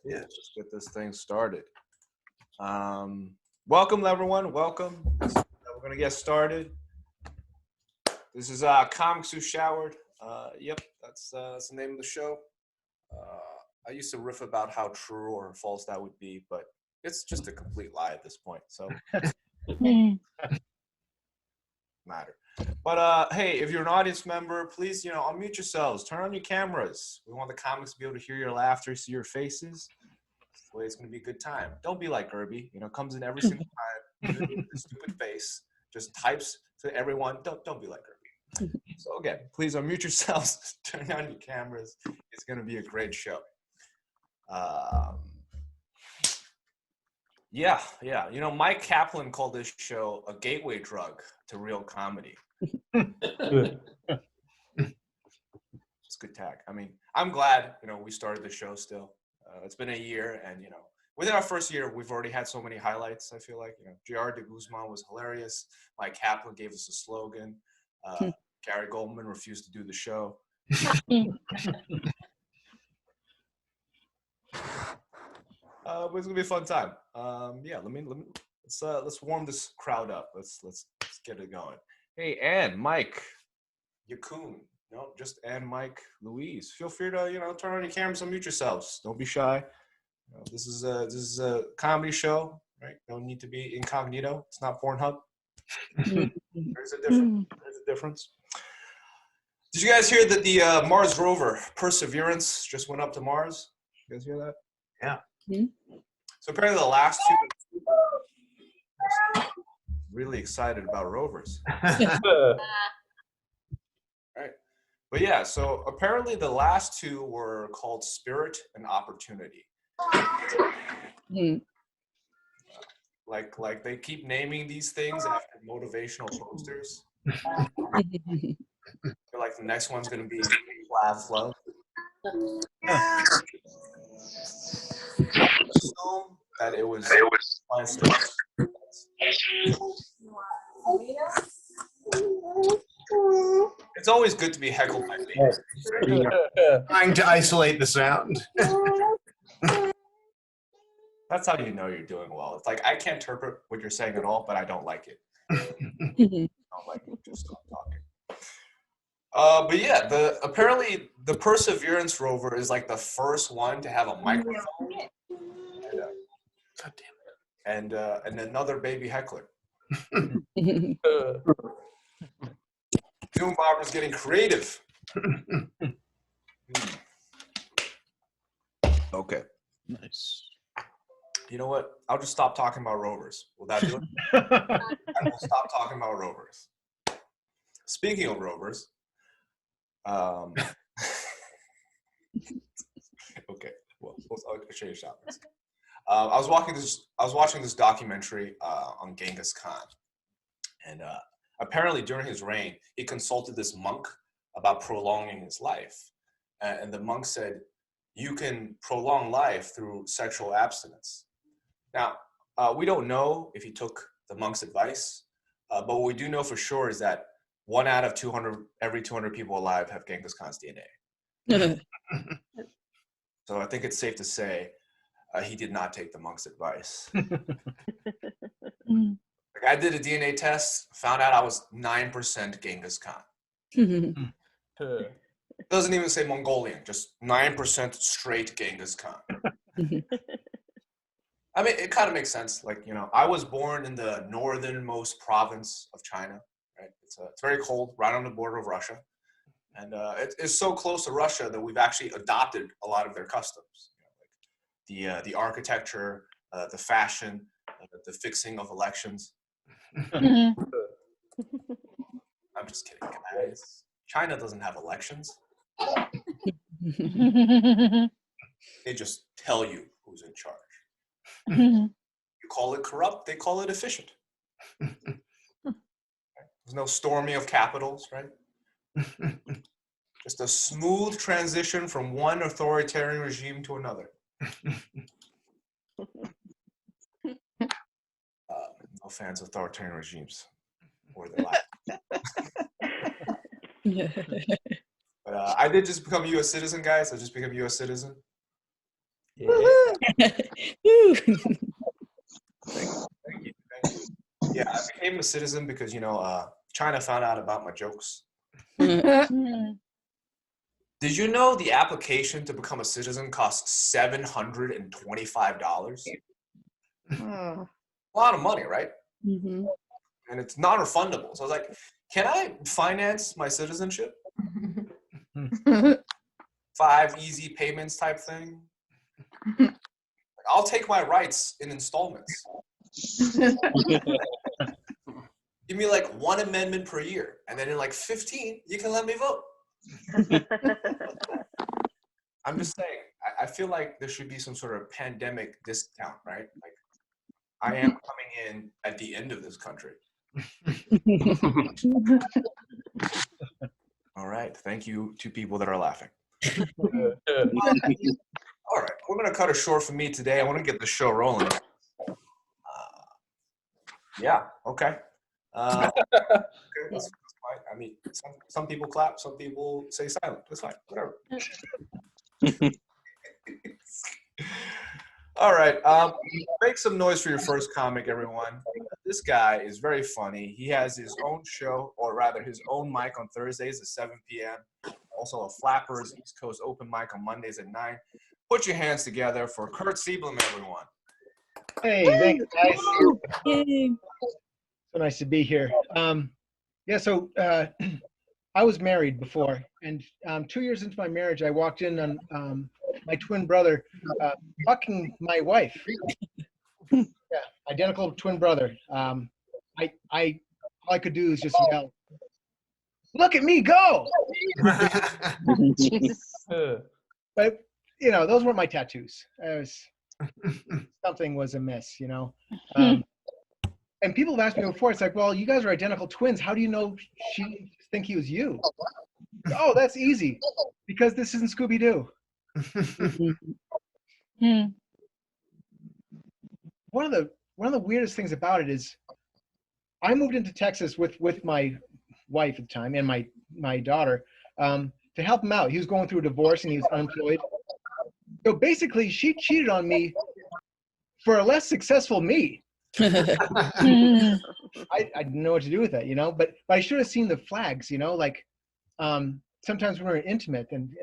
Yeah, let's get this thing started. Welcome, everyone. Welcome. We're gonna get started. This is Comics Who Showered. Yep, that's the name of the show. I used to riff about how true or false that would be, but it's just a complete lie at this point. So matter. But hey, if you're an audience member, please, unmute yourselves. Turn on your cameras. We want the comics to be able to hear your laughter, see your faces. That's the way it's going to be a good time. Don't be like Irby. Comes in every single time with a stupid face, just types to everyone. Don't be like Irby. So again, please unmute yourselves. Turn on your cameras. It's going to be a great show. Yeah. Mike Kaplan called this show a gateway drug to real comedy. It's good tag. I mean, I'm glad, we started the show still. It's been a year, and, within our first year, we've already had so many highlights, I feel like. J.R. de Guzman was hilarious. Mike Kaplan gave us a slogan. Gary Goldman refused to do the show. But it's gonna be a fun time. Yeah, let's warm this crowd up. Let's get it going. Hey, Ann, Mike, Yakun. No, just Ann, Mike, Louise. Feel free to turn on your cameras, unmute yourselves. Don't be shy. This is a comedy show, right? Don't need to be incognito. It's not Pornhub. There's a difference. Did you guys hear that the Mars rover Perseverance just went up to Mars? You guys hear that? Yeah. Mm-hmm. So apparently the last two, really excited about rovers. Right. But yeah, so apparently the last two were called Spirit and Opportunity. Like they keep naming these things after motivational posters. Like the next one's gonna be Love Love. Assume that it was. It's always good to be heckled by babies. Trying to isolate the sound. That's how you know you're doing well. It's like I can't interpret what you're saying at all, but I don't like it. I don't like it. Just stop talking. But yeah, apparently the Perseverance rover is like the first one to have a microphone. And another baby heckler. Doom Bomber's getting creative. Okay. Nice. You know what? I'll just stop talking about rovers. Will that do it? I will stop talking about rovers. Speaking of rovers, okay. Well, I'll show you shopping. I was watching this documentary on Genghis Khan, and apparently during his reign, he consulted this monk about prolonging his life, and the monk said, "You can prolong life through sexual abstinence." Now, we don't know if he took the monk's advice, but what we do know for sure is that 1 out of 200, every 200 people alive have Genghis Khan's DNA. So I think it's safe to say he did not take the monk's advice. Like I did a DNA test, found out I was 9% Genghis Khan. Doesn't even say Mongolian, just 9% straight Genghis Khan. I mean, it kind of makes sense. Like, I was born in the northernmost province of China, right? It's very cold, right on the border of Russia. And it's so close to Russia that we've actually adopted a lot of their customs. Like the architecture, the fashion, the fixing of elections. I'm just kidding, guys. China doesn't have elections. They just tell you who's in charge. You call it corrupt, they call it efficient. There's no storming of capitals, right? Just a smooth transition from one authoritarian regime to another. No fans of authoritarian regimes or their life. But I did just become a U.S. citizen, guys. I just became a U.S. citizen. Yeah. Woo. Thank you. Yeah, I became a citizen because China found out about my jokes. Did you know the application to become a citizen costs $725? A lot of money, right? Mhm. And it's non-refundable. So I was like, can I finance my citizenship? 5 easy payments type thing. I'll take my rights in installments. Give me like 1 amendment per year. And then in like 15, you can let me vote. I'm just saying, I feel like there should be some sort of pandemic discount, right? Like, I am coming in at the end of this country. All right. Thank you to people that are laughing. All right. We're going to cut it short for me today. I want to get the show rolling. Yeah. Okay. Okay, that's fine. I mean, some people clap. Some people say silent. That's fine. Whatever. All right. Make some noise for your first comic, everyone. This guy is very funny. He has his own show, or rather his own mic on Thursdays at 7 p.m. Also a Flappers East Coast open mic on Mondays at 9. Put your hands together for Curt Seablom, everyone. Hey, thanks, guys. Yay. So nice to be here. So I was married before, and 2 years into my marriage, I walked in on my twin brother fucking my wife. Yeah, identical twin brother. All I could do is just yell, "Look at me go!" But those weren't my tattoos. Something was amiss, And people have asked me before, it's like, well, you guys are identical twins. How do you know she think he was you? Oh, that's easy. Because this isn't Scooby-Doo. One of the weirdest things about it is I moved into Texas with my wife at the time and my daughter to help him out. He was going through a divorce and he was unemployed. So basically, she cheated on me for a less successful me. I didn't know what to do with that, but I should have seen the flags, like sometimes when we were intimate and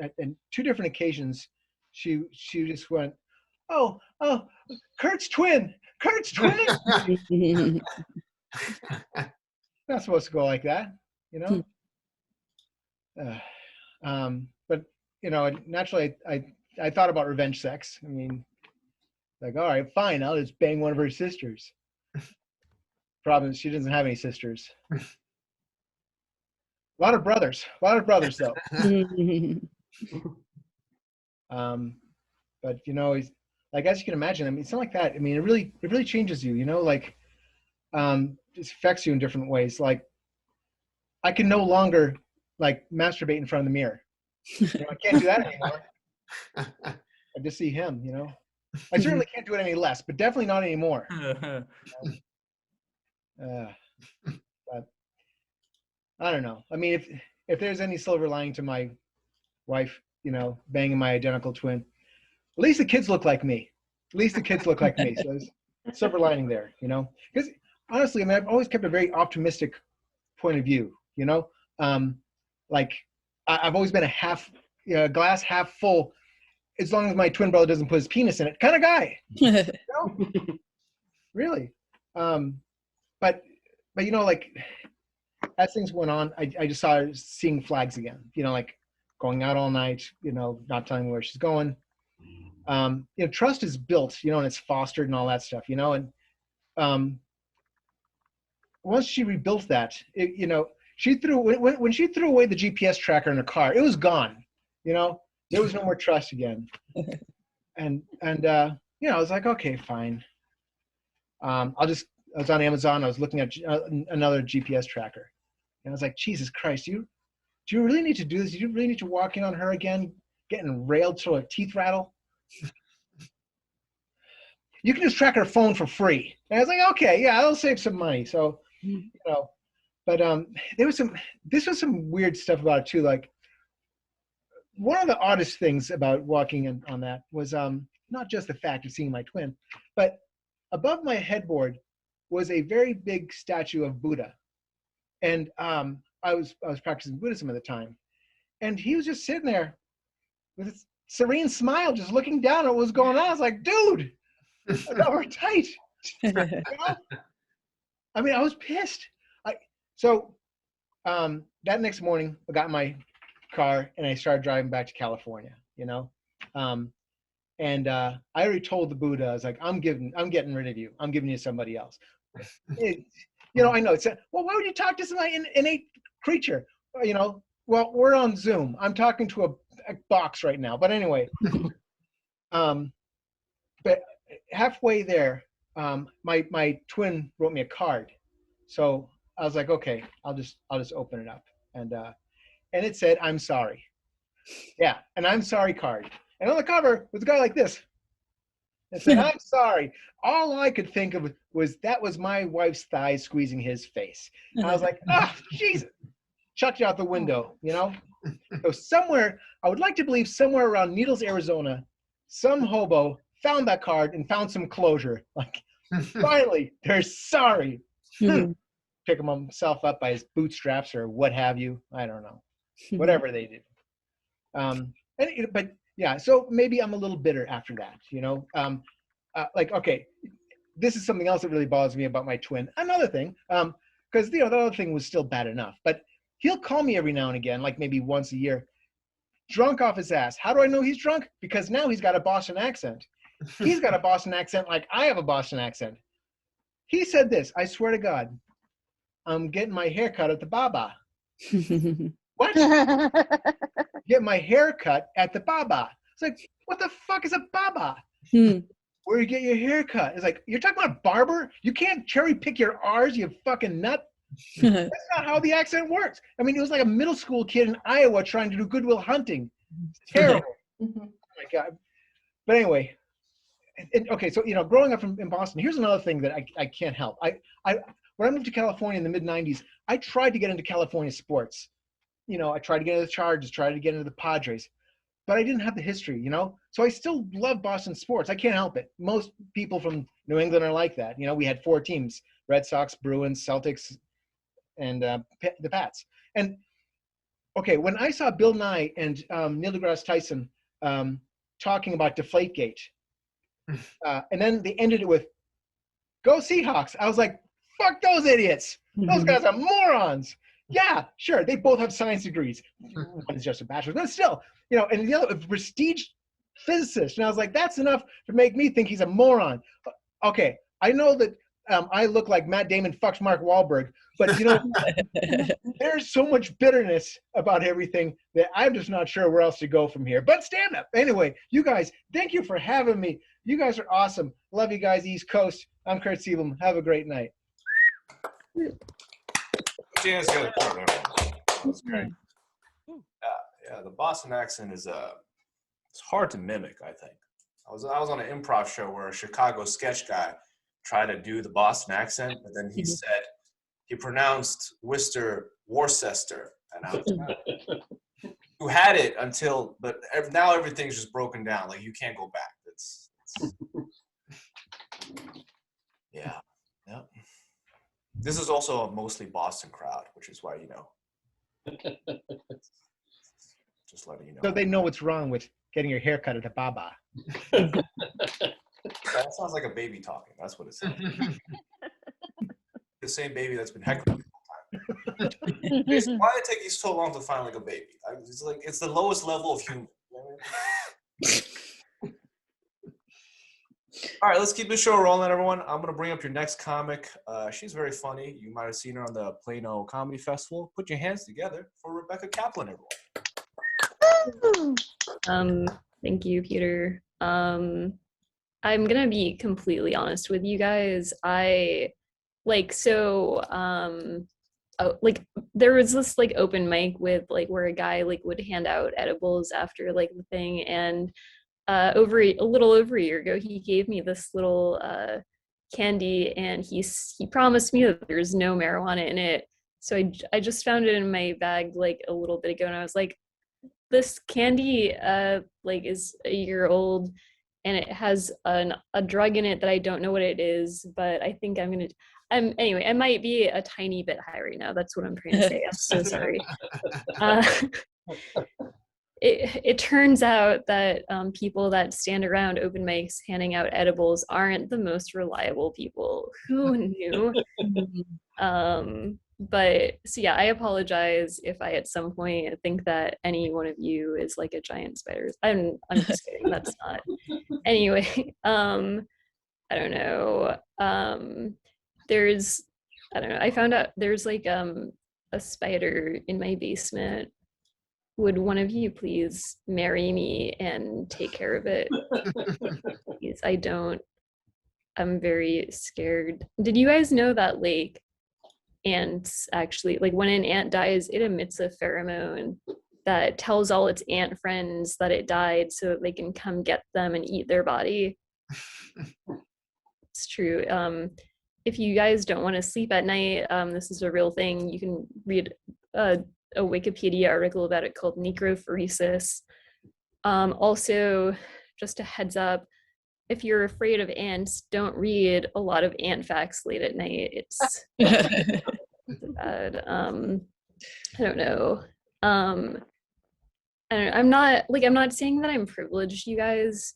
2 different occasions, she just went, oh, Kurt's twin. Not supposed to go like that, but naturally I thought about revenge sex. I mean, like, all right, fine, I'll just bang one of her sisters. Problem is, she doesn't have any sisters. A lot of brothers though. But he's like, as you can imagine, I mean, it's not like that. I mean, it really changes you, like it affects you in different ways. Like, I can no longer like masturbate in front of the mirror. I can't do that anymore. I just see him, I certainly can't do it any less, but definitely not anymore. But I don't know. I mean, if there's any silver lining to my wife, banging my identical twin, at least the kids look like me. So there's silver lining there, Because honestly, I mean, I've always kept a very optimistic point of view, Like I've always been a glass half full, as long as my twin brother doesn't put his penis in it, kind of guy. Really. But like as things went on, I just started seeing flags again. Like going out all night. Not telling me where she's going. Trust is built. And it's fostered and all that stuff. And once she rebuilt that, she threw when she threw away the GPS tracker in her car, it was gone. There was no more trust again. And I was like, okay, fine. I was on Amazon. I was looking at another GPS tracker, and I was like, Jesus Christ, do you really need to do this? Do you really need to walk in on her again, getting railed till her teeth rattle? You can just track her phone for free. And I was like, okay, yeah, I'll save some money. So, but this was some weird stuff about it too. Like, one of the oddest things about walking in on that was not just the fact of seeing my twin, but above my headboard was a very big statue of Buddha. And I was practicing Buddhism at the time. And he was just sitting there with a serene smile, just looking down at what was going on. I was like, dude, I thought we're tight. You know? I mean, I was pissed. So that next morning, I got in my car and I started driving back to California, you know? And I already told the Buddha, I was like, I'm getting rid of you. I'm giving you somebody else. You know, I know it's, well, why would you talk to some innate creature? You know, well, we're on Zoom. I'm talking to a box right now. But anyway, but halfway there, my twin wrote me a card. So I was like, okay, I'll just open it up. And it said, I'm sorry. Yeah, an I'm sorry card. And on the cover was a guy like this. It said, I'm sorry. All I could think of was that was my wife's thighs squeezing his face. And I was like, oh, Jesus. Chucked it out the window, you know? So somewhere, I would like to believe somewhere around Needles, Arizona, some hobo found that card and found some closure. Like, finally, they're sorry. Pick himself up by his bootstraps or what have you. I don't know. Whatever they did. But yeah, so maybe I'm a little bitter after that, you know? Like, okay, this is something else that really bothers me about my twin. Another thing, because, you know, the other thing was still bad enough, but he'll call me every now and again, like maybe once a year, drunk off his ass. How do I know he's drunk? Because now he's got a Boston accent. He's got a Boston accent like I have a Boston accent. He said this, I swear to God, I'm getting my hair cut at the Baba. What? Get my hair cut at the Baba. It's like, what the fuck is a Baba? Where you get your hair cut? It's like, you're talking about a barber? You can't cherry pick your R's, you fucking nut. That's not how the accent works. I mean, it was like a middle school kid in Iowa trying to do Goodwill Hunting. It's terrible. Oh my God. But anyway, okay, so, you know, growing up in Boston, here's another thing that I can't help. When I moved to California in the mid-90s, I tried to get into California sports. You know, I tried to get into the Chargers, tried to get into the Padres, but I didn't have the history, you know? So I still love Boston sports. I can't help it. Most people from New England are like that. You know, we had 4 teams, Red Sox, Bruins, Celtics, and the Pats. And okay, when I saw Bill Nye and Neil deGrasse Tyson talking about Deflategate, and then they ended it with, go Seahawks. I was like, fuck those idiots. Those guys are morons. Yeah, sure. They both have science degrees. One is just a bachelor's, but still, you know, and the other, a prestige physicist. And I was like, that's enough to make me think he's a moron. Okay, I know that I look like Matt Damon fucks Mark Wahlberg, but, you know, there's so much bitterness about everything that I'm just not sure where else to go from here. But stand up. Anyway, you guys, thank you for having me. You guys are awesome. Love you guys, East Coast. I'm Curt Seablom. Have a great night. That's great. Yeah, the Boston accent is it's hard to mimic, I think. I was on an improv show where a Chicago sketch guy tried to do the Boston accent, but then he said he pronounced Worcester Worcester, and I was who had it until, but now everything's just broken down. Like, you can't go back. It's yeah. This is also a mostly Boston crowd, which is why, you know, just letting you know. So they know what's wrong with getting your hair cut at a Baba. That sounds like a baby talking. That's what it sounds like. The same baby that's been heckling me the whole time. Why did it take you so long to find like a baby? It's like, it's the lowest level of humor. All right, let's keep the show rolling, everyone. I'm going to bring up your next comic. She's very funny. You might have seen her on the Plano Comedy Festival. Put your hands together for Rebecca Kaplan, everyone. Thank you, Peter. I'm going to be completely honest with you guys. There was this like open mic with like where a guy like would hand out edibles after like the thing, and a little over a year ago, he gave me this little candy, and he promised me that there's no marijuana in it. So I just found it in my bag like a little bit ago, and I was like, this candy like is a year old. and it has a drug in it that I don't know what it is, but I think anyway, I might be a tiny bit high right now. That's what I'm trying to say. I'm so sorry. It turns out that people that stand around open mics handing out edibles aren't the most reliable people. Who knew? But so yeah, I apologize if I at some point think that any one of you is like a giant spider. I'm just kidding. That's not. Anyway, I don't know. There's I don't know. I found out there's like a spider in my basement. Would one of you please marry me and take care of it? Please, I'm very scared. Did you guys know that like ants actually, like when an ant dies, it emits a pheromone that tells all its ant friends that it died so that they can come get them and eat their body? It's true. If you guys don't want to sleep at night, this is a real thing. You can read a Wikipedia article about it called necrophoresis. Also, just a heads up, if you're afraid of ants, don't read a lot of ant facts late at night. It's bad. I don't know. I'm not saying that I'm privileged, you guys,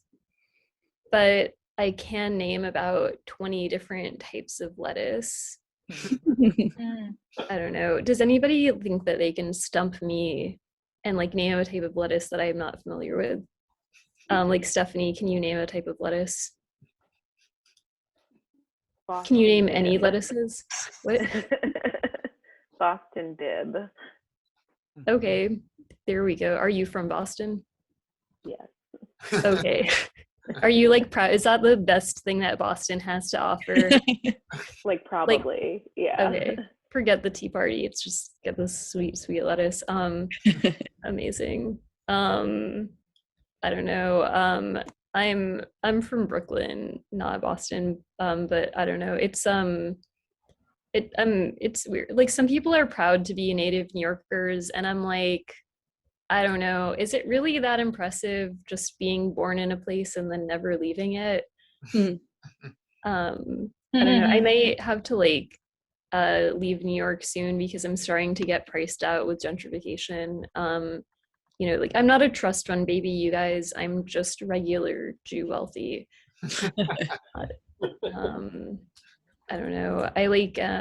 but I can name about 20 different types of lettuce. I don't know. Does anybody think that they can stump me and like name a type of lettuce that I'm not familiar with? Like Stephanie, can you name a type of lettuce? Boston Can you name bib. any lettuces? What? Boston bib. Okay, there we go. Are you from Boston? Yes. Okay. Are you like proud? Is that the best thing that Boston has to offer? Like probably. Yeah. Okay. Forget the Tea Party. It's just get this sweet, sweet lettuce. Amazing. I don't know. I'm from Brooklyn, not Boston. But I don't know. It's weird. Like some people are proud to be native New Yorkers, and I'm like, I don't know. Is it really that impressive just being born in a place and then never leaving it? I don't know. I might have to like leave New York soon because I'm starting to get priced out with gentrification. You know, like I'm not a trust fund baby, you guys. I'm just regular Jew wealthy. I don't know. I like I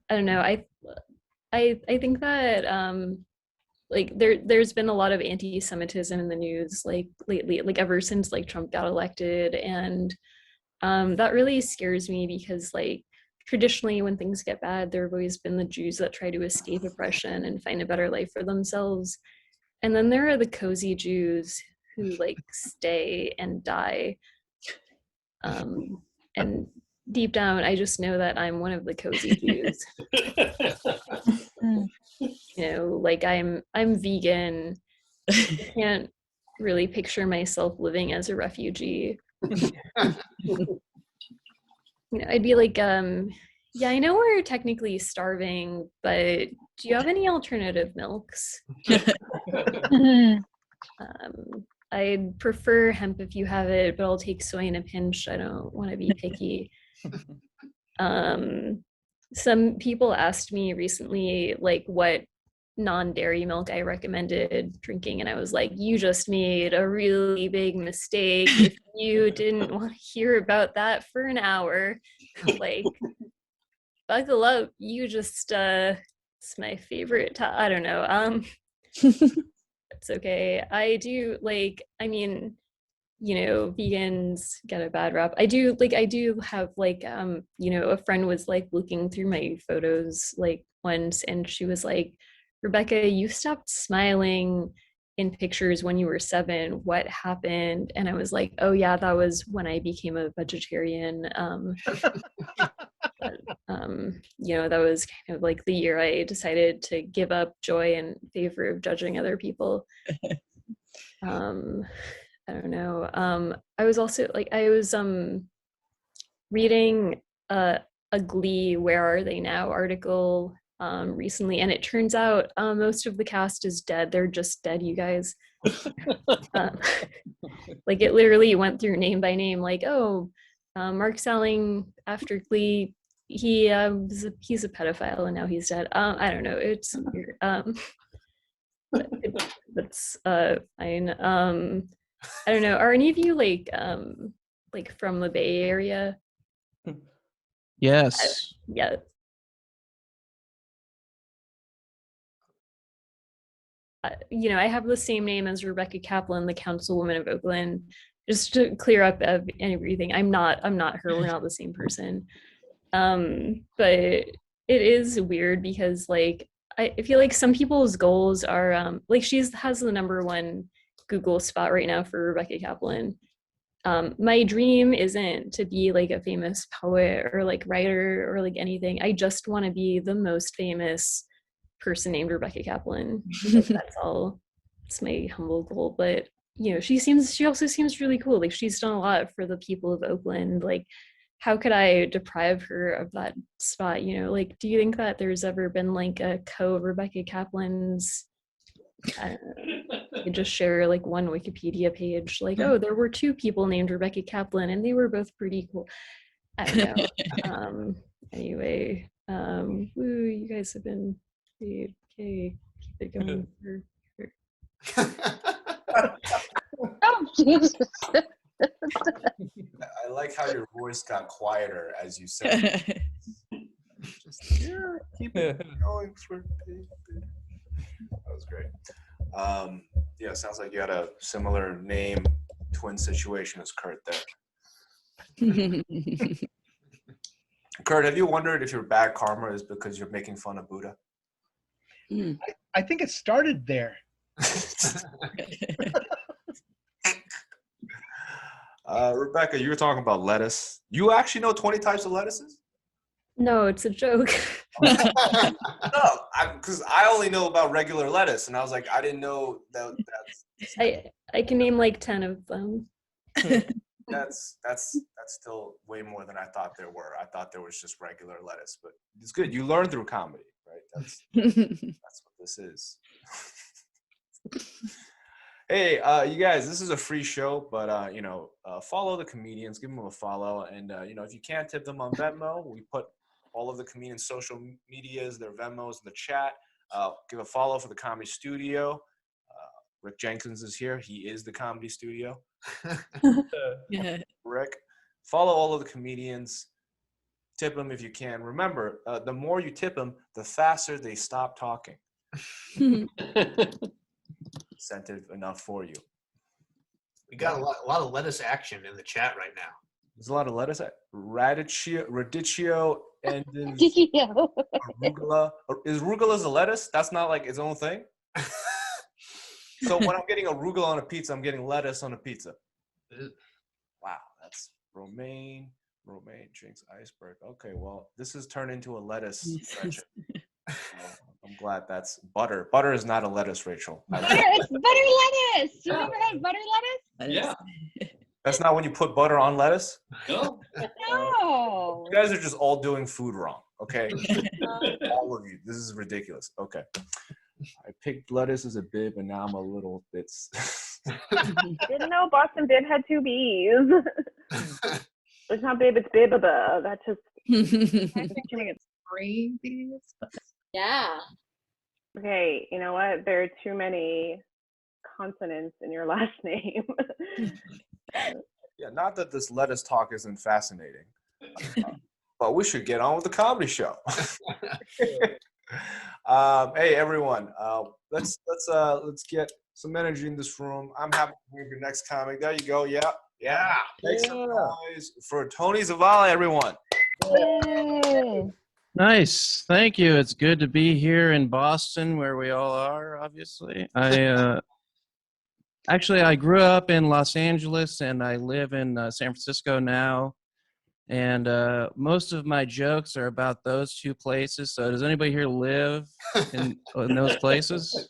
don't know. I think that like there's been a lot of anti-Semitism in the news like lately, like ever since like Trump got elected, and that really scares me because like traditionally when things get bad, there have always been the Jews that try to escape oppression and find a better life for themselves. And then there are the cozy Jews who like stay and die. And deep down, I just know that I'm one of the cozy Jews. You know, like I'm vegan. I can't really picture myself living as a refugee. You know, I'd be like, yeah, I know we're technically starving, but do you have any alternative milks? I'd prefer hemp if you have it, but I'll take soy in a pinch. I don't want to be picky. Some people asked me recently, like, what non-dairy milk I recommended drinking, and I was like, you just made a really big mistake if you didn't want to hear about that for an hour. Like, buckle up. You just it's my favorite I don't know. It's okay. I do like, I mean, you know, vegans get a bad rap. I do have like you know, a friend was like looking through my photos like once, and she was like, Rebecca, you stopped smiling in pictures when you were 7. What happened? And I was like, oh yeah, that was when I became a vegetarian. You know, that was kind of like the year I decided to give up joy in favor of judging other people. I don't know. I was also like, I was reading a Glee Where Are They Now article recently, and it turns out most of the cast is dead. They're just dead, you guys. Like it literally went through name by name. Like, oh, Mark Salling after Glee, he's a pedophile and now he's dead. I don't know. It's weird. That's fine. I don't know. Are any of you like from the Bay Area? Yes. Yeah. You know, I have the same name as Rebecca Kaplan, the councilwoman of Oakland. Just to clear up everything, I'm not her. We're not the same person. But it is weird because like I feel like some people's goals are like has the #1 Google spot right now for Rebecca Kaplan. My dream isn't to be like a famous poet or like writer or like anything. I just want to be the most famous person named Rebecca Kaplan. Like, that's all. It's my humble goal. But you know, she also seems really cool. Like she's done a lot for the people of Oakland. Like, how could I deprive her of that spot? You know, like, do you think that there's ever been like a Rebecca Kaplan's? I don't know, you could just share like one Wikipedia page, like, oh, there were 2 people named Rebecca Kaplan and they were both pretty cool. I don't know. Anyway, woo, you guys have been great. Okay, keep it going. Oh, Jesus. I like how your voice got quieter as you said. Just, yeah, keep it going. That was great. Yeah, sounds like you had a similar name twin situation as Curt there. Curt, have you wondered if your bad karma is because you're making fun of Buddha? I think it started there. Rebecca, you were talking about lettuce. You actually know 20 types of lettuces? No, it's a joke. No, because I only know about regular lettuce, and I was like, I didn't know that's. I can name like 10 of them. That's still way more than I thought there were. I thought there was just regular lettuce, but it's good. You learn through comedy, right? That's what this is. Hey, you guys, this is a free show, but follow the comedians, give them a follow, and if you can't tip them on Venmo, we put all of the comedians' social medias, their Venmos in the chat. Give a follow for the Comedy Studio. Rick Jenkins is here. He is the Comedy Studio. Rick, follow all of the comedians. Tip them if you can. Remember, the more you tip them, the faster they stop talking. Incentive enough for you. We got a lot of lettuce action in the chat right now. There's a lot of lettuce. Radicchio, and arugula. Is arugula a lettuce? That's not like its own thing? So when I'm getting arugula on a pizza, I'm getting lettuce on a pizza. Wow, that's romaine. Romaine drinks iceberg. Okay, well, this has turned into a lettuce session. I'm glad that's butter. Butter is not a lettuce, Rachel. It's butter lettuce. You never had butter lettuce? Yeah. That's not when you put butter on lettuce? No. No. You guys are just all doing food wrong, okay? All of you. This is ridiculous. Okay. I picked lettuce as a bib, and now I'm a little bit... Didn't know Boston Bib had 2 B's. It's not bib, it's bibaba. That's just... I'm picturing it's 3 B's. Yeah. Okay, you know what? There are too many consonants in your last name. Yeah, not that this lettuce talk isn't fascinating, but we should get on with the comedy show. Hey everyone, let's get some energy in this room. I'm happy to bring your next comic. There you go. Yeah. Make some noise for Tony Zavala, everyone. Yay. Nice. Thank you. It's good to be here in Boston, where we all are, obviously. I grew up in Los Angeles, and I live in San Francisco now. And most of my jokes are about those 2 places. So does anybody here live in those places?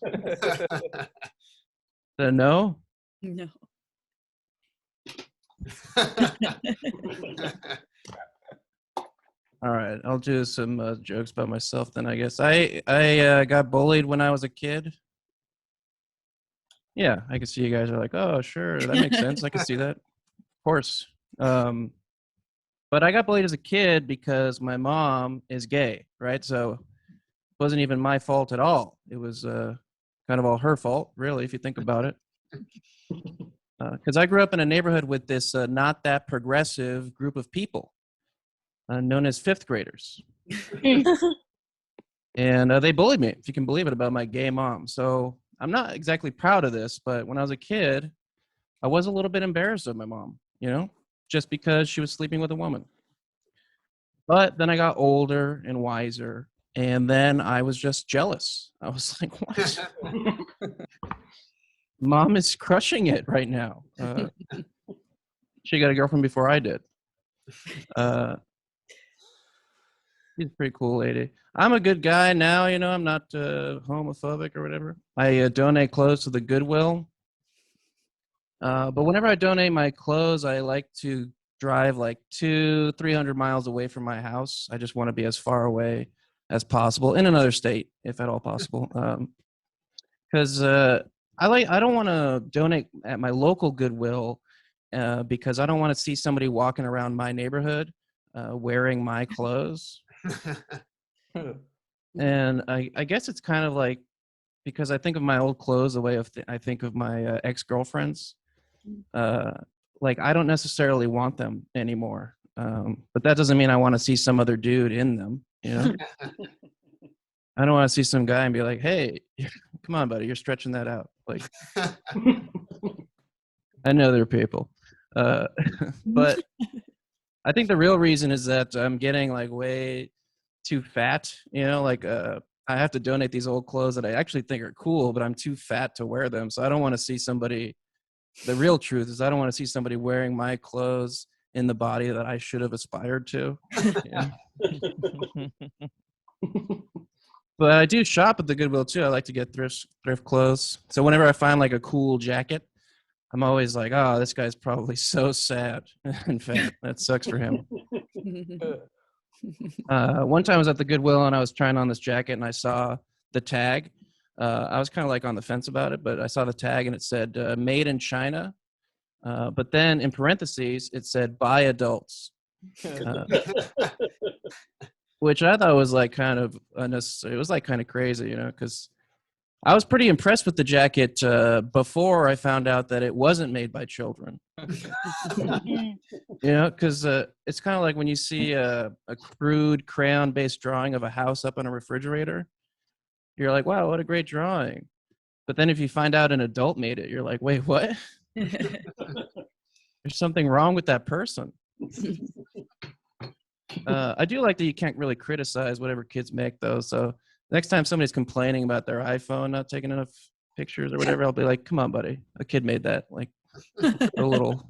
No? No. All right, I'll do some jokes about myself then, I guess. I got bullied when I was a kid. Yeah, I can see you guys are like, oh, sure, that makes sense. I can see that. Of course. But I got bullied as a kid because my mom is gay, right? So it wasn't even my fault at all. It was kind of all her fault, really, if you think about it. Because I grew up in a neighborhood with this not that progressive group of people known as fifth graders. And they bullied me, if you can believe it, about my gay mom. So I'm not exactly proud of this, but when I was a kid, I was a little bit embarrassed of my mom, just because she was sleeping with a woman. But then I got older and wiser, and then I was just jealous. I was like, what? Mom is crushing it right now. She got a girlfriend before I did. She's a pretty cool lady. I'm a good guy now, I'm not homophobic or whatever. I donate clothes to the Goodwill. But whenever I donate my clothes, I like to drive like 200-300 miles away from my house. I just want to be as far away as possible in another state, if at all possible. Because I don't want to donate at my local Goodwill because I don't want to see somebody walking around my neighborhood wearing my clothes. And I guess it's kind of like, because I think of my old clothes the way I think of my ex-girlfriends. Like, I don't necessarily want them anymore. But that doesn't mean I want to see some other dude in them, I don't want to see some guy and be like, hey, come on, buddy, you're stretching that out. Like, I know there are people. But I think the real reason is that I'm getting like way too fat, like I have to donate these old clothes that I actually think are cool, but I'm too fat to wear them. So I don't want to see somebody, the real truth is I don't want to see somebody wearing my clothes in the body that I should have aspired to. But I do shop at the Goodwill too. I like to get thrift clothes. So whenever I find like a cool jacket, I'm always like, oh, this guy's probably so sad and fat. That sucks for him. One time I was at the Goodwill and I was trying on this jacket and I saw the tag. I was kind of like on the fence about it, but I saw the tag and it said made in China. But then in parentheses, it said by adults. Which I thought was like kind of unnecessary. It was like kind of crazy, because I was pretty impressed with the jacket before I found out that it wasn't made by children. Because it's kind of like when you see a crude crayon-based drawing of a house up on a refrigerator, you're like, wow, what a great drawing. But then if you find out an adult made it, you're like, wait, what? There's something wrong with that person. I do like that you can't really criticize whatever kids make, though. So next time somebody's complaining about their iPhone not taking enough pictures or whatever, I'll be like, come on, buddy. A kid made that. Like, a little.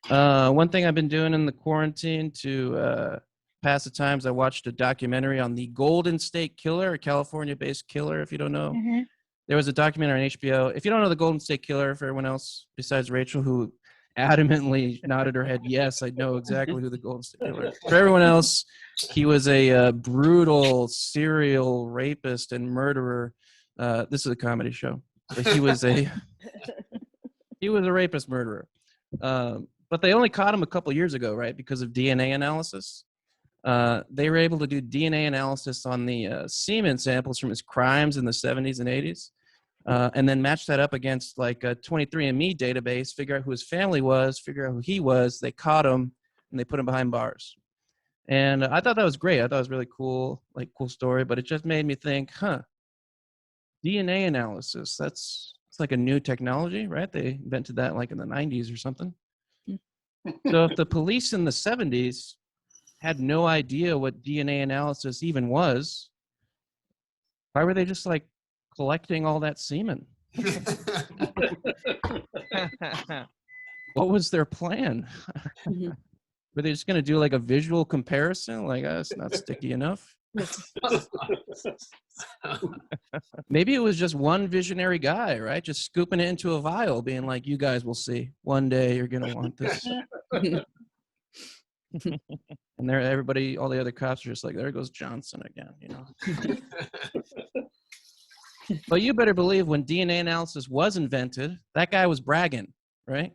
One thing I've been doing in the quarantine to pass the time is I watched a documentary on the Golden State Killer, a California-based killer, if you don't know. Mm-hmm. There was a documentary on HBO. If you don't know the Golden State Killer, for everyone else besides Rachel, who adamantly nodded her head, yes, I know exactly who the Golden State Killer is. For everyone else, he was a brutal serial rapist and murderer. This is a comedy show. But he was a rapist murderer. But they only caught him a couple years ago, right, because of DNA analysis. They were able to do DNA analysis on the semen samples from his crimes in the 70s and 80s. And then match that up against like a 23andMe database, figure out who his family was, figure out who he was. They caught him and they put him behind bars. And I thought that was great. I thought it was really cool, like cool story, but it just made me think, DNA analysis, it's like a new technology, right? They invented that like in the 90s or something. So if the police in the 70s had no idea what DNA analysis even was, why were they just like collecting all that semen? What was their plan? Were they just going to do like a visual comparison? Like, it's not sticky enough. Maybe it was just one visionary guy, right? Just scooping it into a vial, being like, you guys will see. One day you're going to want this. And there, everybody, all the other cops are just like, there goes Johnson again, But you better believe when DNA analysis was invented, that guy was bragging, right?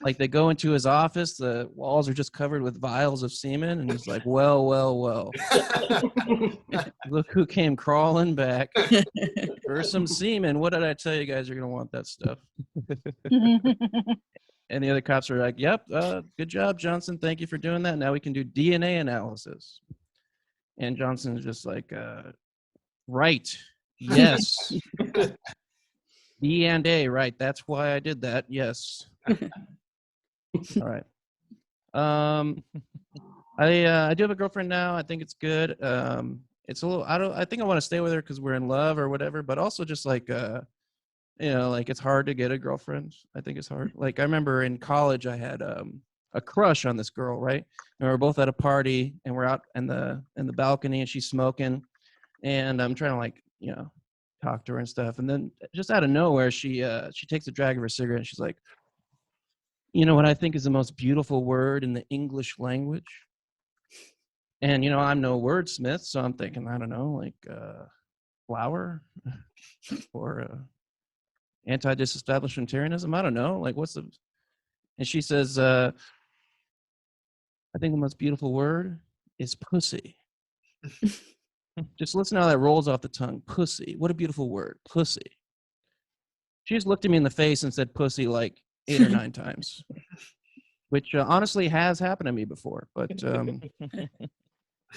Like they go into his office, the walls are just covered with vials of semen, and he's like, well, well, well. Look who came crawling back for some semen. What did I tell you guys? You're going to want that stuff. And the other cops are like, yep, good job, Johnson. Thank you for doing that. Now we can do DNA analysis. And Johnson's just like, right. Yes. E and A, right. That's why I did that. Yes. All right. I do have a girlfriend now. I think it's good. It's a little, I think I want to stay with her because we're in love or whatever, but also just like, like it's hard to get a girlfriend. I think it's hard. Like I remember in college, I had a crush on this girl, right? And we were both at a party and we're out in the balcony and she's smoking and I'm trying to like, talk to her and stuff. And then just out of nowhere, she takes a drag of her cigarette and she's like, you know what I think is the most beautiful word in the English language? And, I'm no wordsmith, so I'm thinking, I don't know, like flower or anti-disestablishmentarianism. I don't know. Like, what's the... And she says, I think the most beautiful word is pussy. Just listen to how that rolls off the tongue. Pussy. What a beautiful word. Pussy. She just looked at me in the face and said pussy like 8 or 9 times, which honestly has happened to me before. But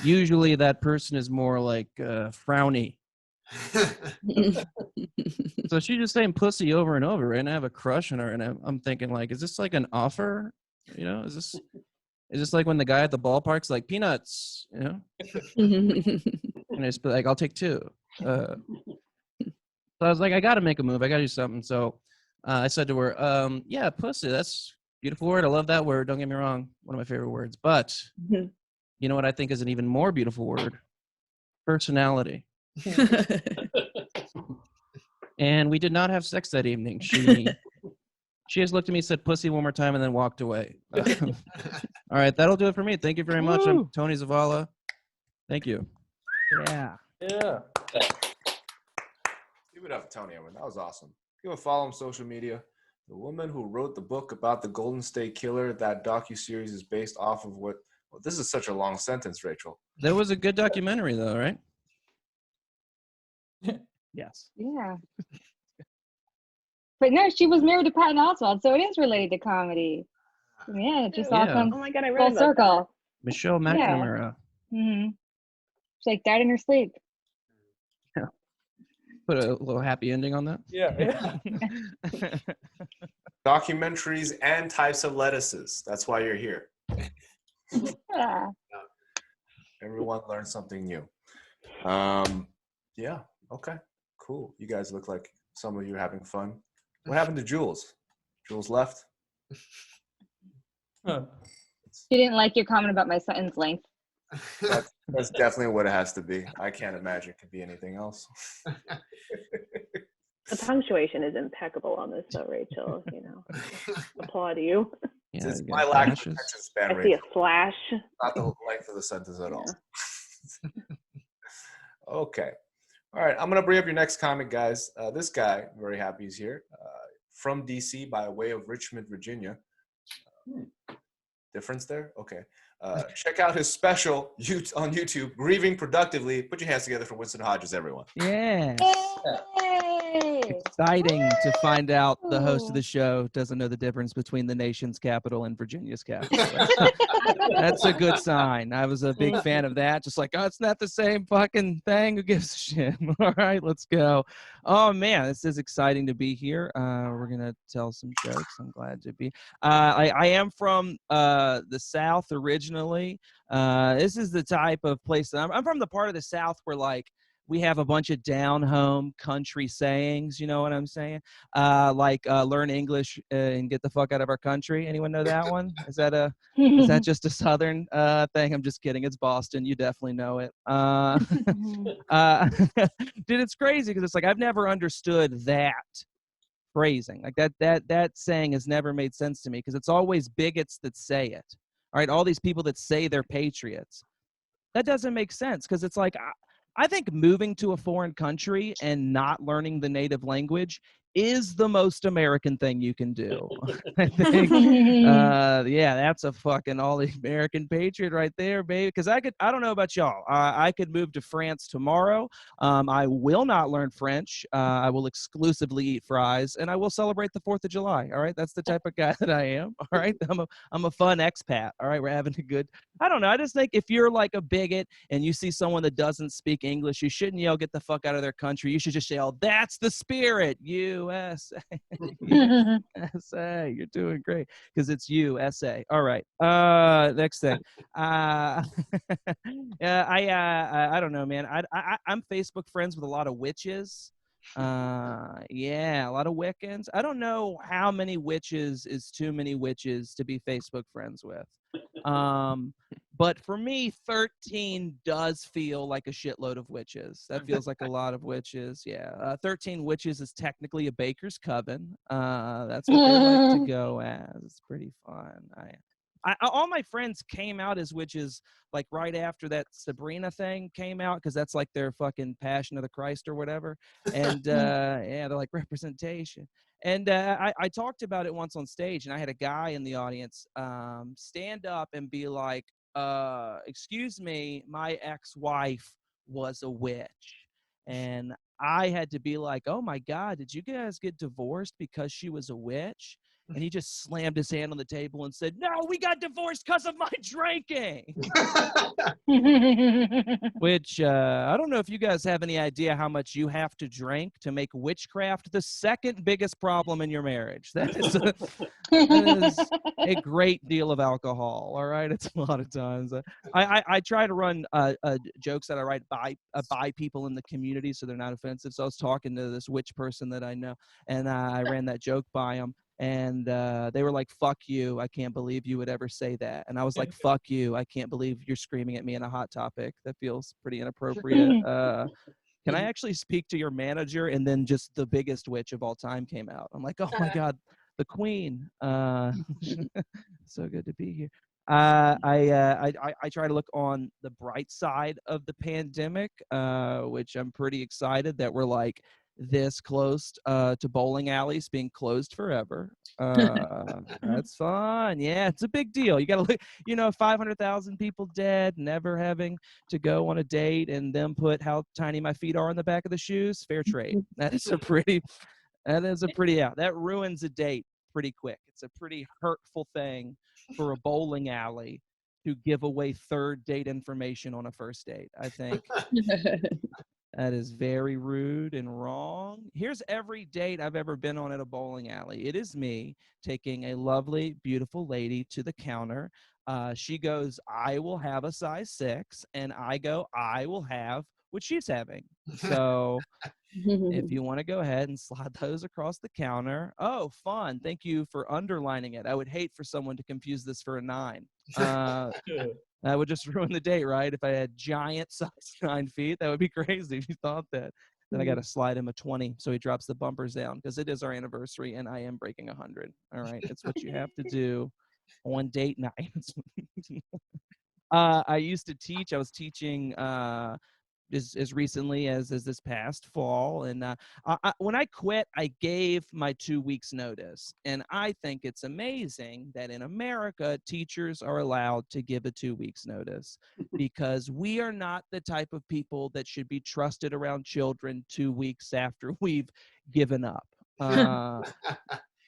usually that person is more like frowny. So she's just saying pussy over and over, and I have a crush on her, and I'm thinking like, is this like an offer? Is this like when the guy at the ballpark's like peanuts? And I just be like, I'll take 2. So I was like, I got to make a move. I got to do something. So I said to her, yeah, pussy, that's a beautiful word. I love that word. Don't get me wrong. One of my favorite words. But you know what I think is an even more beautiful word? Personality. And we did not have sex that evening. She just looked at me, said pussy one more time, and then walked away. All right, that'll do it for me. Thank you very much. I'm Tony Zavala. Thank you. Yeah. Give it up, Tony. That was awesome. Give a follow on social media. The woman who wrote the book about the Golden State Killer, that docuseries is based off of what... Well, this is such a long sentence, Rachel. That was a good documentary, though, right? Yes. Yeah. But no, she was married to Patton Oswalt, so it is related to comedy. Yeah, it just all comes Oh my God, I read full about circle. Michelle McNamara. Mm-hmm. She like died in her sleep. Yeah. Put a little happy ending on that. Yeah. Documentaries and types of lettuces. That's why you're here. Yeah. Everyone learns something new. Yeah. Okay. Cool. You guys look like some of you are having fun. What happened to Jules? Jules left? She didn't like your comment about my sentence length. That's definitely what it has to be. I can't imagine it could be anything else. The punctuation is impeccable on this, though, Rachel. Applaud you. Yeah, It's my lack of attention span, I see a Rachel. flash. Not the length of the sentence at all. Okay. All right. I'm going to bring up your next comic, guys. This guy, I'm very happy he's here. From DC by way of Richmond, Virginia. Difference there? Okay. Check out his special on YouTube, Grieving Productively. Put your hands together for Winston Hodges, everyone. Yeah. Yay! Exciting to find out the host of the show doesn't know the difference between the nation's capital and Virginia's capital. That's a good sign. I was a big fan of that. Just like, oh, it's not the same fucking thing. Who gives a shit? All right, let's go. Oh, man, this is exciting to be here. We're going to tell some jokes. I'm glad to be. I am from the South originally. This is the type of place that I'm from the part of the South where, like, we have a bunch of down-home country sayings, you know what I'm saying? Like learn English and get the fuck out of our country. Anyone know that one? Is that just a Southern thing? I'm just kidding. It's Boston. You definitely know it. Dude, it's crazy because it's like I've never understood that phrasing. Like that saying has never made sense to me because it's always bigots that say it. All right, all these people that say they're patriots. That doesn't make sense because it's like I think moving to a foreign country and not learning the native language is the most American thing you can do. I think, yeah, that's a fucking all the American patriot right there, baby. Because I don't know about y'all. I could move to France tomorrow. I will not learn French. I will exclusively eat fries, and I will celebrate the 4th of July. All right, that's the type of guy that I am. All right, I'm a fun expat. All right, we're having a good. I don't know. I just think if you're like a bigot and you see someone that doesn't speak English, you shouldn't yell, "Get the fuck out of their country." You should just yell, "That's the spirit, USA." USA, you're doing great because it's USA. All right. Next thing. Yeah, I don't know, man. I'm Facebook friends with a lot of witches. Yeah, a lot of Wiccans. I don't know how many witches is too many witches to be Facebook friends with. But for me, 13 does feel like a shitload of witches. That feels like a lot of witches. Yeah. 13 witches is technically a baker's coven. That's what they like to go as. It's pretty fun. All my friends came out as witches like right after that Sabrina thing came out because that's like their fucking Passion of the Christ or whatever. And yeah, they're like representation. And I talked about it once on stage, and I had a guy in the audience stand up and be like, excuse me, my ex-wife was a witch. And I had to be like, oh my God, did you guys get divorced because she was a witch? And he just slammed his hand on the table and said, no, we got divorced because of my drinking. Which I don't know if you guys have any idea how much you have to drink to make witchcraft the second biggest problem in your marriage. That is a great deal of alcohol. All right. It's a lot of times. I try to run jokes that I write by people in the community so they're not offensive. So I was talking to this witch person that I know, and I ran that joke by them. And they were like, fuck you. I can't believe you would ever say that. And I was like, fuck you. I can't believe you're screaming at me in a hot topic. That feels pretty inappropriate. Can I actually speak to your manager? And then just the biggest witch of all time came out. I'm like, oh my God, the queen. So good to be here. I try to look on the bright side of the pandemic, which I'm pretty excited that we're like this close to bowling alleys being closed forever. That's fun. Yeah, it's a big deal. You got to look, 500,000 people dead, never having to go on a date, and them put how tiny my feet are on the back of the shoes. Fair trade. That is a pretty that ruins a date pretty quick. It's a pretty hurtful thing for a bowling alley to give away third date information on a first date. I think that is very rude and wrong. Here's every date I've ever been on at a bowling alley. It is me taking a lovely, beautiful lady to the counter. She goes, I will have a size 6. And I go, I will have what she's having. So if you want to go ahead and slide those across the counter. Oh, fun. Thank you for underlining it. I would hate for someone to confuse this for a 9. That would just ruin the date, right? If I had giant size 9 feet, that would be crazy if you thought that. Then I got to slide him a 20 so he drops the bumpers down because it is our anniversary and I am breaking 100. All right. It's what you have to do on date nights. I used to teach. I was teaching as recently as this past fall. And when I quit, I gave my 2 weeks notice. And I think it's amazing that in America, teachers are allowed to give a 2 weeks notice because we are not the type of people that should be trusted around children 2 weeks after we've given up.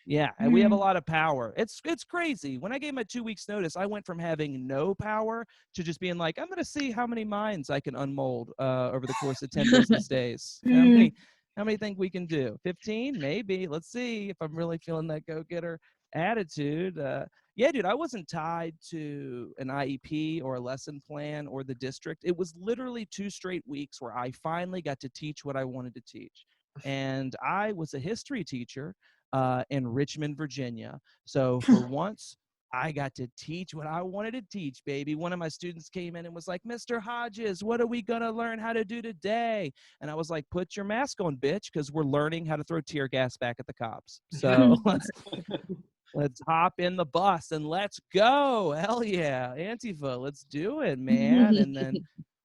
Yeah, and we have a lot of power. It's crazy. When I gave my 2 weeks notice, I went from having no power to just being like, I'm going to see how many minds I can unmold over the course of 10 business days. How many think we can do? 15? Maybe. Let's see if I'm really feeling that go-getter attitude. Yeah, dude, I wasn't tied to an IEP or a lesson plan or the district. It was literally 2 straight weeks where I finally got to teach what I wanted to teach. And I was a history teacher in Richmond, Virginia. So for once, I got to teach what I wanted to teach, baby. One of my students came in and was like, Mr. Hodges, what are we going to learn how to do today? And I was like, put your mask on, bitch, because we're learning how to throw tear gas back at the cops. So let's hop in the bus and let's go. Hell yeah. Antifa, let's do it, man. And then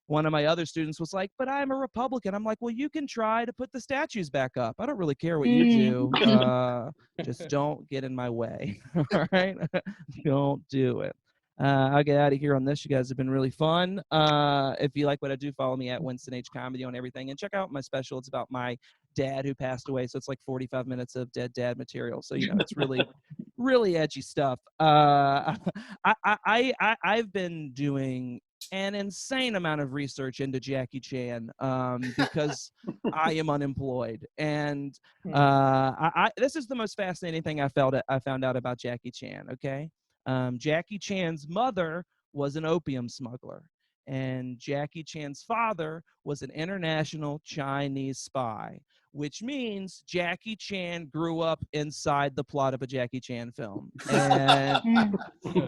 one of my other students was like, but I'm a Republican. I'm like, well, you can try to put the statues back up. I don't really care what you do. Just don't get in my way. All right? Don't do it. I'll get out of here on this. You guys have been really fun. If you like what I do, follow me at Winston H Comedy on everything, and check out my special. It's about my dad who passed away, so it's like 45 minutes of dead dad material. So it's really, really edgy stuff. I've been doing an insane amount of research into Jackie Chan because I am unemployed, and this is the most fascinating thing I found out about Jackie Chan. Okay. Jackie Chan's mother was an opium smuggler, and Jackie Chan's father was an international Chinese spy, which means Jackie Chan grew up inside the plot of a Jackie Chan film. And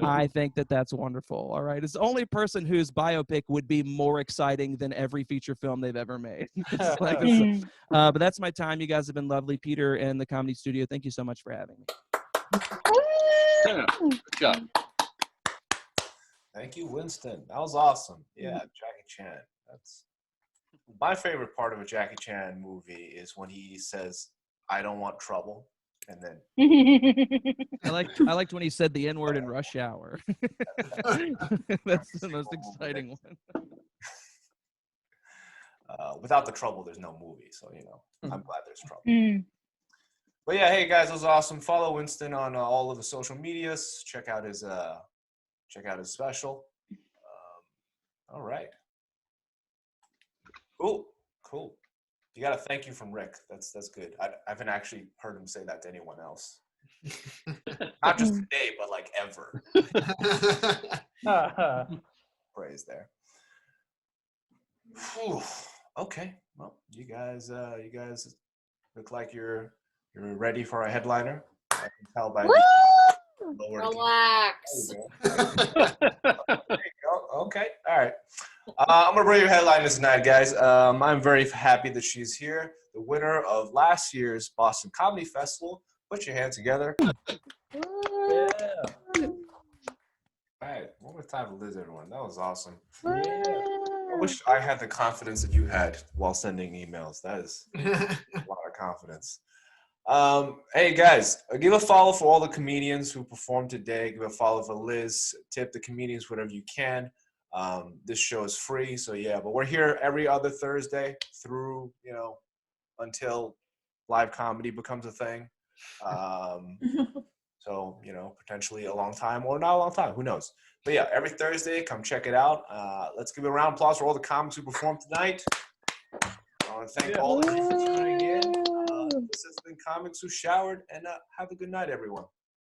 I think that that's wonderful. All right. It's the only person whose biopic would be more exciting than every feature film they've ever made. But that's my time. You guys have been lovely. Peter and the Comedy Studio, thank you so much for having me. Yeah, good job. Thank you, Winston. That was awesome. Yeah, Jackie Chan. That's my favorite part of a Jackie Chan movie is when he says, "I don't want trouble," and then I liked when he said the N-word in Rush Hour. That's the most exciting one. Without the trouble, there's no movie. So I'm glad there's trouble. But yeah, hey guys, it was awesome. Follow Winston on all of the social medias. Check out his special. All right. Cool. You got a thank you from Rick. That's good. I haven't actually heard him say that to anyone else. Not just today, but like ever. Praise there. Whew. Okay. Well, you guys look like you're ready for a headliner. I can tell by Relax. There you go. Okay. All right. I'm gonna bring your headline this night, guys. I'm very happy that she's here. The winner of last year's Boston Comedy Festival. Put your hands together. Yeah. All right. One more time for Liz, everyone. That was awesome. Yeah. I wish I had the confidence that you had while sending emails. That is a lot of confidence. Hey guys, give a follow for all the comedians who performed today. Give a follow for Liz. Tip the comedians whatever you can. This show is free, so yeah. But we're here every other Thursday through until live comedy becomes a thing. So potentially a long time or not a long time. Who knows? But yeah, every Thursday, come check it out. Let's give a round of applause for all the comics who performed tonight. I want to thank all of you for tuning in. This has been Comics Who Showered, and have a good night, everyone.